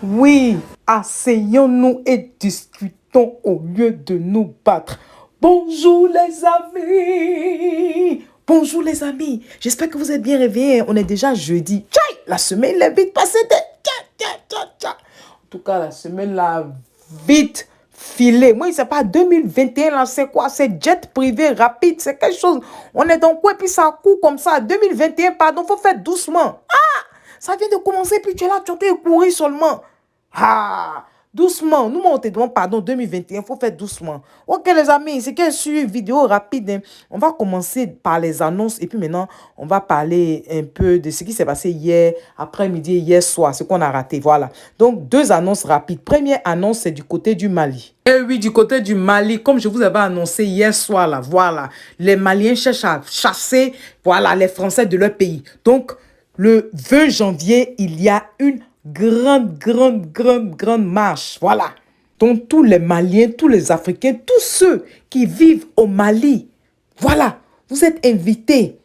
Oui, asseyons-nous et discutons au lieu de nous battre. Bonjour les amis. Bonjour les amis. J'espère que vous êtes bien réveillés. On est déjà jeudi. Tchaï, la semaine est vite passée. En tout cas, la semaine l'a vite filé. Moi, c'est pas 2021 là, c'est quoi? C'est jet privé rapide, c'est quelque chose. On est dans quoi et puis ça court comme ça. 2021, pardon, faut faire doucement. Ah, ça vient de commencer puis tu es là, tu peux courir seulement. Ah, doucement. Nous, on te demande pardon, 2021, il faut faire doucement. Ok, les amis, c'est qu'un suivi vidéo rapide. Hein. On va commencer par les annonces et puis maintenant, on va parler un peu de ce qui s'est passé hier après-midi, hier soir, ce qu'on a raté. Voilà. Donc, deux annonces rapides. Première annonce, c'est du côté du Mali. Eh oui, du côté du Mali, comme je vous avais annoncé hier soir, là, voilà, les Maliens cherchent à chasser, voilà, les Français de leur pays. Donc, le 20 janvier, il y a une grande marche. Voilà. Donc, tous les Maliens, tous les Africains, tous ceux qui vivent au Mali, voilà, vous êtes invités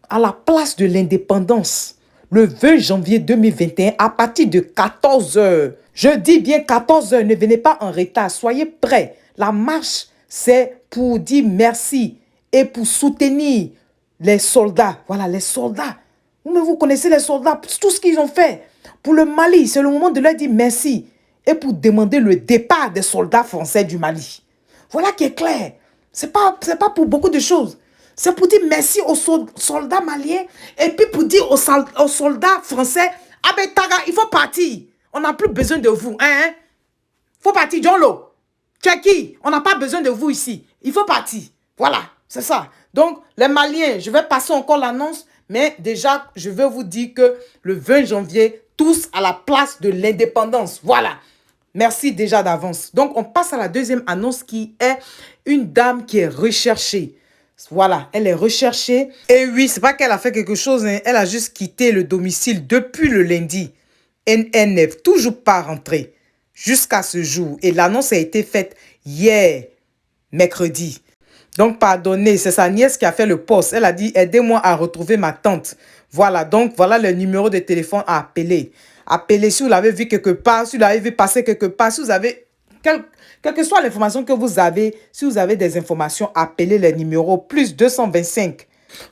à la place de l'indépendance le 20 janvier 2021 à partir de 14 heures. Je dis bien 14 heures, ne venez pas en retard, soyez prêts. La marche, c'est pour dire merci et pour soutenir les soldats. Voilà, les soldats. Vous connaissez les soldats, tout ce qu'ils ont fait. Pour le Mali, c'est le moment de leur dire merci et pour demander le départ des soldats français du Mali. Voilà qui est clair. C'est pas pour beaucoup de choses. C'est pour dire merci aux soldats maliens et puis pour dire aux soldats français, ah ben Taga, il faut partir. On n'a plus besoin de vous. Hein? Faut partir, John Lo. Tcheki, on n'a pas besoin de vous ici. Il faut partir. Voilà, c'est ça. Donc, les Maliens, je vais passer encore l'annonce, mais déjà, je veux vous dire que le 20 janvier, tous à la place de l'indépendance. Voilà. Merci déjà d'avance. Donc, on passe à la deuxième annonce qui est une dame qui est recherchée. Voilà, elle est recherchée. Et oui, c'est pas qu'elle a fait quelque chose. Hein. Elle a juste quitté le domicile depuis le lundi. Elle n'est toujours pas rentrée jusqu'à ce jour. Et l'annonce a été faite hier, mercredi. Donc, pardonnez, c'est sa nièce qui a fait le poste. Elle a dit, aidez-moi à retrouver ma tante. Voilà, donc voilà le numéro de téléphone à appeler. Appelez si vous l'avez vu quelque part, si vous l'avez vu passer quelque part, si vous avez, quelle que soit l'information que vous avez, si vous avez des informations, appelez les numéros plus 225.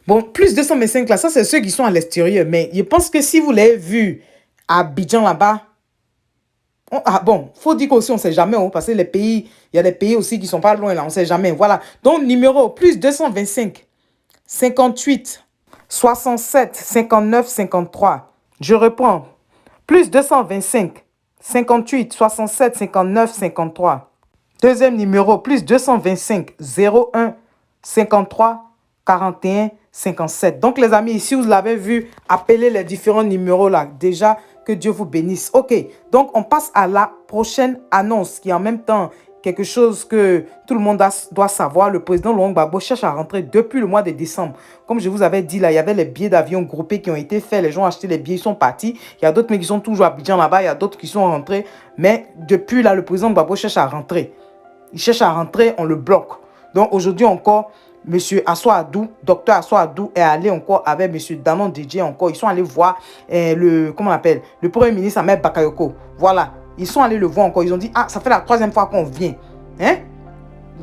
Bon, plus 225 là, ça c'est ceux qui sont à l'extérieur. Mais je pense que si vous l'avez vu à Abidjan là-bas, ah bon, faut dire qu'aussi on ne sait jamais, hein, parce que les pays, il y a des pays aussi qui ne sont pas loin là, on ne sait jamais. Voilà, donc numéro plus 225 58 67 59 53. Je reprends. Plus 225 58 67 59 53. Deuxième numéro, plus 225 01 53 41 57. Donc les amis, si vous l'avez vu, appelez les différents numéros là. Déjà, que Dieu vous bénisse. Ok, donc on passe à la prochaine annonce qui est en même temps quelque chose que tout le monde doit savoir. Le président Laurent Gbagbo cherche à rentrer depuis le mois de décembre. Comme je vous avais dit, là, il y avait les billets d'avion groupés qui ont été faits. Les gens ont acheté les billets, ils sont partis. Il y a d'autres mais qui sont toujours à Abidjan là-bas. Il y a d'autres qui sont rentrés. Mais depuis là, le président Gbagbo cherche à rentrer. Il cherche à rentrer, on le bloque. Donc aujourd'hui encore, M. Assou Adou, docteur Assou Adou est allé encore avec M. Danon DJ encore. Ils sont allés voir comment on appelle, le premier ministre Ahmed Bakayoko. Voilà. Ils sont allés le voir encore. Ils ont dit, ah, ça fait la troisième fois qu'on vient. Hein?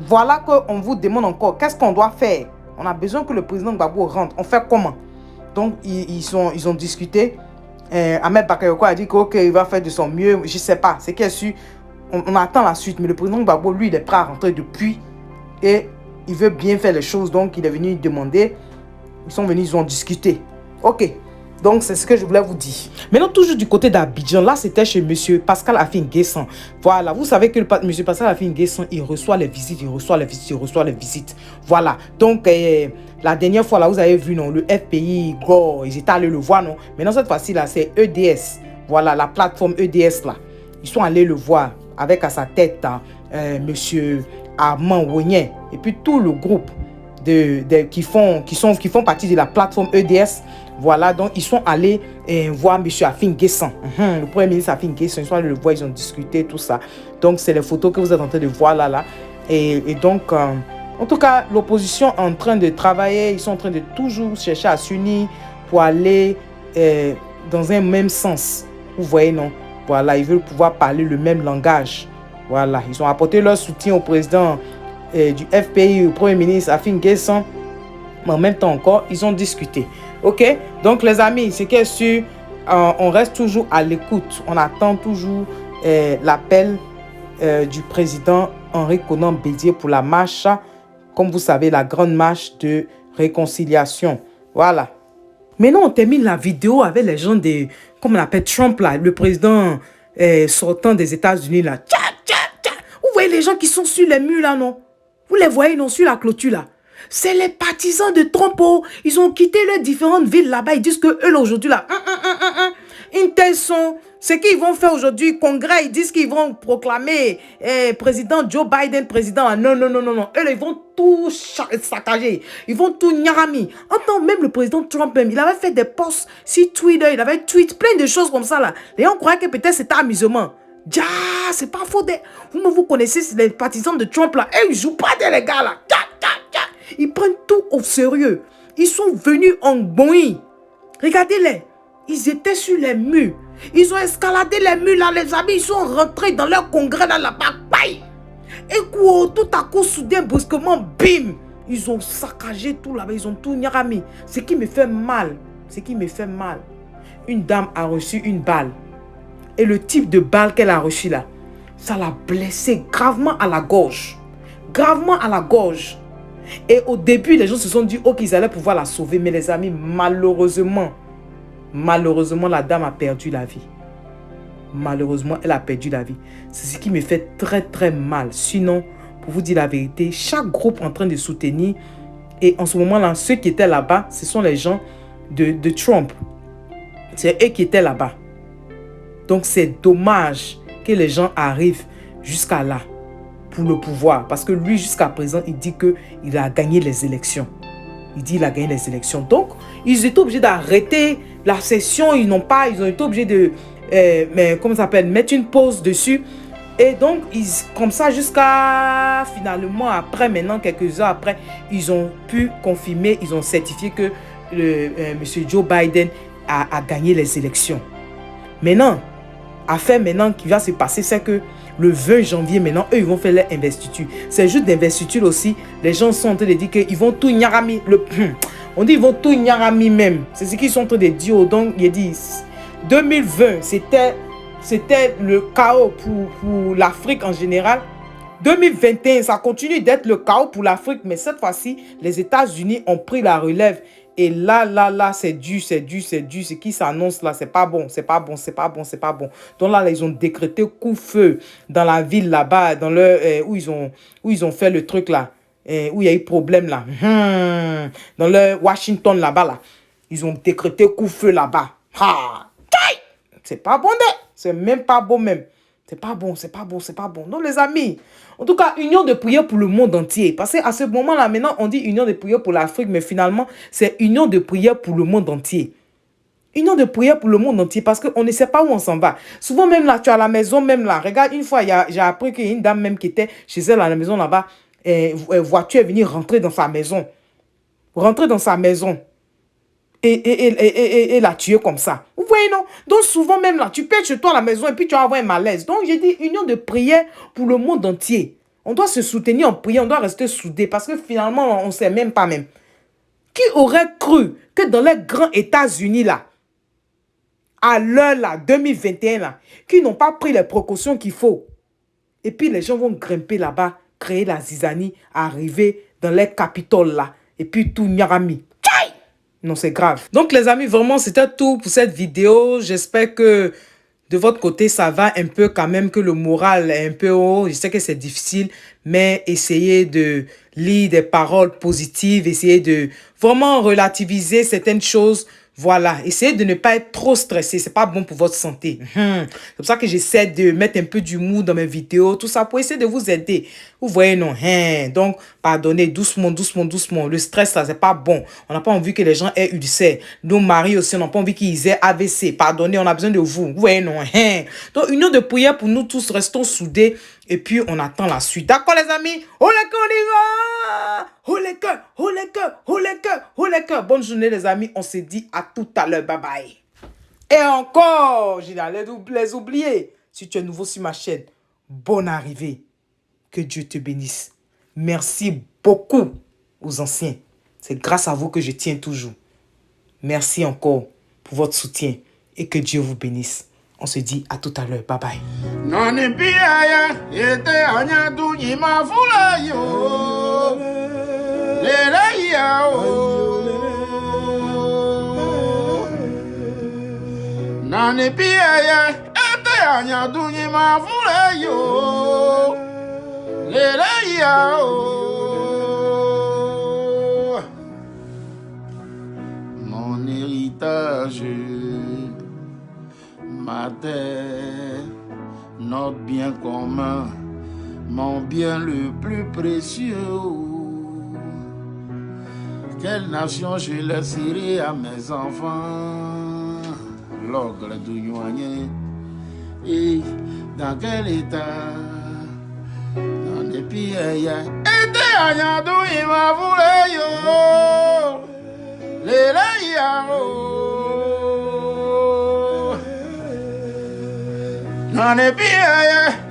Voilà qu'on vous demande encore, qu'est-ce qu'on doit faire? On a besoin que le président Gbagbo rentre. On fait comment? Donc, ils ont discuté. Ahmed Bakayoko a dit qu'il va faire de son mieux. Je ne sais pas. C'est qu'il est sûr. On attend la suite. Mais le président Gbagbo, lui, il est prêt à rentrer depuis. Et il veut bien faire les choses. Donc, il est venu demander. Ils sont venus, ils ont discuté. Ok. Donc, c'est ce que je voulais vous dire. Maintenant, toujours du côté d'Abidjan, là, c'était chez M. Pascal Afin-Guessan. Voilà, vous savez que M. Pascal Afin-Guessan, il reçoit les visites, il reçoit les visites, il reçoit les visites. Voilà. Donc, la dernière fois, là, vous avez vu, non, le FPI, Gore, ils étaient allés le voir, non. Maintenant, cette fois-ci, là, c'est EDS. Voilà, la plateforme EDS, là. Ils sont allés le voir avec à sa tête, M. Armand Wonyen. Et puis, tout le groupe qui font partie de la plateforme EDS. Voilà, donc ils sont allés voir M. Afin-Guessan. Le premier ministre Afin-Guessan, ils sont allés le voir, ils ont discuté, tout ça. Donc, c'est les photos que vous êtes en train de voir là. Et donc, En tout cas, l'opposition est en train de travailler. Ils sont en train de toujours chercher à s'unir pour aller dans un même sens. Vous voyez, non? Voilà, ils veulent pouvoir parler le même langage. Voilà, ils ont apporté leur soutien au président du FPI, au Premier ministre Afin Guesson. Mais en même temps encore, ils ont discuté. OK? Donc, les amis, c'est que sûr, on reste toujours à l'écoute. On attend toujours l'appel du président Henri Konan Bédié pour la marche, comme vous savez, la grande marche de réconciliation. Voilà. Maintenant, on termine la vidéo avec les gens de, comme on appelle Trump, là, le président sortant des États-Unis, là. Tcha, tcha, tcha. Vous voyez les gens qui sont sur les murs, là, non? Vous les voyez, non, sur la clôture, là. C'est les partisans de Trump. Oh. Ils ont quitté leurs différentes villes là-bas. Ils disent que eux, aujourd'hui, là, une telle son. Ce qu'ils vont faire aujourd'hui, congrès, ils disent qu'ils vont proclamer président Joe Biden, président. Non, non, non, non, non. Eux, ils vont tout saccager. Ils vont tout nyarami. En tant même le président Trump, même, il avait fait des posts sur Twitter. Il avait tweet plein de choses comme ça, là. Les gens croyaient que peut-être c'était amusement. Ja, c'est pas faux. Vous connaissez les partisans de Trump, là. Et ils jouent pas des les gars, là. Ja, ja, ja. Ils prennent tout au sérieux. Ils sont venus en bouillie. Regardez-les. Ils étaient sur les murs. Ils ont escaladé les murs là, les amis. Ils sont rentrés dans leur congrès là-bas. Et quoi, tout à coup, soudain, brusquement, bim. Ils ont saccagé tout là-bas. Ils ont tout nyarami. Ce qui me fait mal. Ce qui me fait mal. Une dame a reçu une balle. Et le type de balle qu'elle a reçu là, ça l'a blessée gravement à la gorge. Gravement à la gorge. Et au début, les gens se sont dit, oh, qu'ils allaient pouvoir la sauver. Mais les amis, malheureusement, la dame a perdu la vie. Malheureusement, elle a perdu la vie. C'est ce qui me fait très, très mal. Sinon, pour vous dire la vérité, chaque groupe en train de soutenir. Et en ce moment-là, ceux qui étaient là-bas, ce sont les gens de Trump. C'est eux qui étaient là-bas. Donc, c'est dommage que les gens arrivent jusqu'à là pour le pouvoir. Parce que lui, jusqu'à présent, il dit qu'il a gagné les élections. Il dit qu'il a gagné les élections. Donc, ils étaient obligés d'arrêter la session. Ils ont été obligés de mettre une pause dessus. Et donc, comme ça, jusqu'à finalement, après, maintenant, quelques heures après, ils ont pu confirmer, ils ont certifié que M. Joe Biden a gagné les élections. Maintenant, affaire maintenant qui va se passer, c'est que le 20 janvier, maintenant, eux, ils vont faire leur investiture. C'est juste d'investiture aussi. Les gens sont en train de dire qu'ils vont tout nyarami. On dit qu'ils vont tout nyarami même. C'est ce qu'ils sont en train de dire. Donc, ils disent 2020, c'était le chaos pour l'Afrique en général. 2021, ça continue d'être le chaos pour l'Afrique. Mais cette fois-ci, les États-Unis ont pris la relève. Et là, c'est dur. Ce qui s'annonce là, c'est pas bon. Donc là, ils ont décrété coup-feu dans la ville là-bas, dans où ils ont fait le truc là, où il y a eu problème là. Dans le Washington là-bas là. Ils ont décrété coup-feu là-bas. C'est pas bon, c'est même pas bon même. C'est pas bon. Donc les amis, en tout cas, union de prière pour le monde entier. Parce qu'à ce moment-là, maintenant, on dit union de prière pour l'Afrique, mais finalement, c'est union de prière pour le monde entier. Union de prière pour le monde entier, parce qu'on ne sait pas où on s'en va. Souvent, même là, tu es à la maison, même là. Regarde, une fois, j'ai appris qu'il y a une dame même qui était chez elle à la maison là-bas. Voiture est venue rentrer dans sa maison. Et la tuer comme ça. Vous voyez, non? Donc, souvent, même là, tu pètes chez toi à la maison et puis tu vas avoir un malaise. Donc, j'ai dit union de prière pour le monde entier. On doit se soutenir en prière, on doit rester soudés parce que finalement, on ne sait même pas même. Qui aurait cru que dans les grands États-Unis, là, à l'heure, là, 2021, là, qui n'ont pas pris les précautions qu'il faut. Et puis, les gens vont grimper là-bas, créer la zizanie, arriver dans les capitoles, là, et puis tout nyarami. Non, c'est grave. Donc, les amis, vraiment, c'était tout pour cette vidéo. J'espère que de votre côté, ça va un peu quand même, que le moral est un peu haut. Je sais que c'est difficile, mais essayez de lire des paroles positives, essayez de vraiment relativiser certaines choses. Voilà, essayez de ne pas être trop stressé. C'est pas bon pour votre santé. C'est pour ça que j'essaie de mettre un peu d'humour dans mes vidéos, tout ça, pour essayer de vous aider. Vous voyez, non, hein? Donc, pardonnez, doucement, doucement, doucement. Le stress, là, c'est pas bon. On n'a pas envie que les gens aient ulcère. Nos maris aussi, on n'a pas envie qu'ils aient AVC. Pardonnez, on a besoin de vous. Vous voyez, non, hein? Donc, union de prière pour nous tous, restons soudés. Et puis, on attend la suite. D'accord, les amis? Oh, les cœurs, on y va! Oh, les cœurs, oh, les cœurs, oh, les cœurs, oh, les cœurs. Bonne journée, les amis. On se dit à tout à l'heure. Bye bye. Et encore, je n'allais les oublier. Si tu es nouveau sur ma chaîne, bonne arrivée. Que Dieu te bénisse. Merci beaucoup aux anciens. C'est grâce à vous que je tiens toujours. Merci encore pour votre soutien et que Dieu vous bénisse. On se dit à tout à l'heure. Bye bye. Mon héritage, ma terre, notre bien commun, mon bien le plus précieux. Quelle nation je laisserai à mes enfants? L'ogre d'Ougnoigné. Et dans quel état? Dans les pays, et Agnadou, il m'a voulu, yo. Les layao. Dans les pays,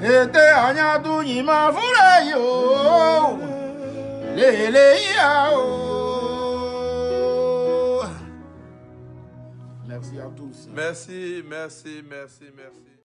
et Agnadou, il m'a voulu, yo. Les layao. Merci à tous. Merci, merci, merci, merci.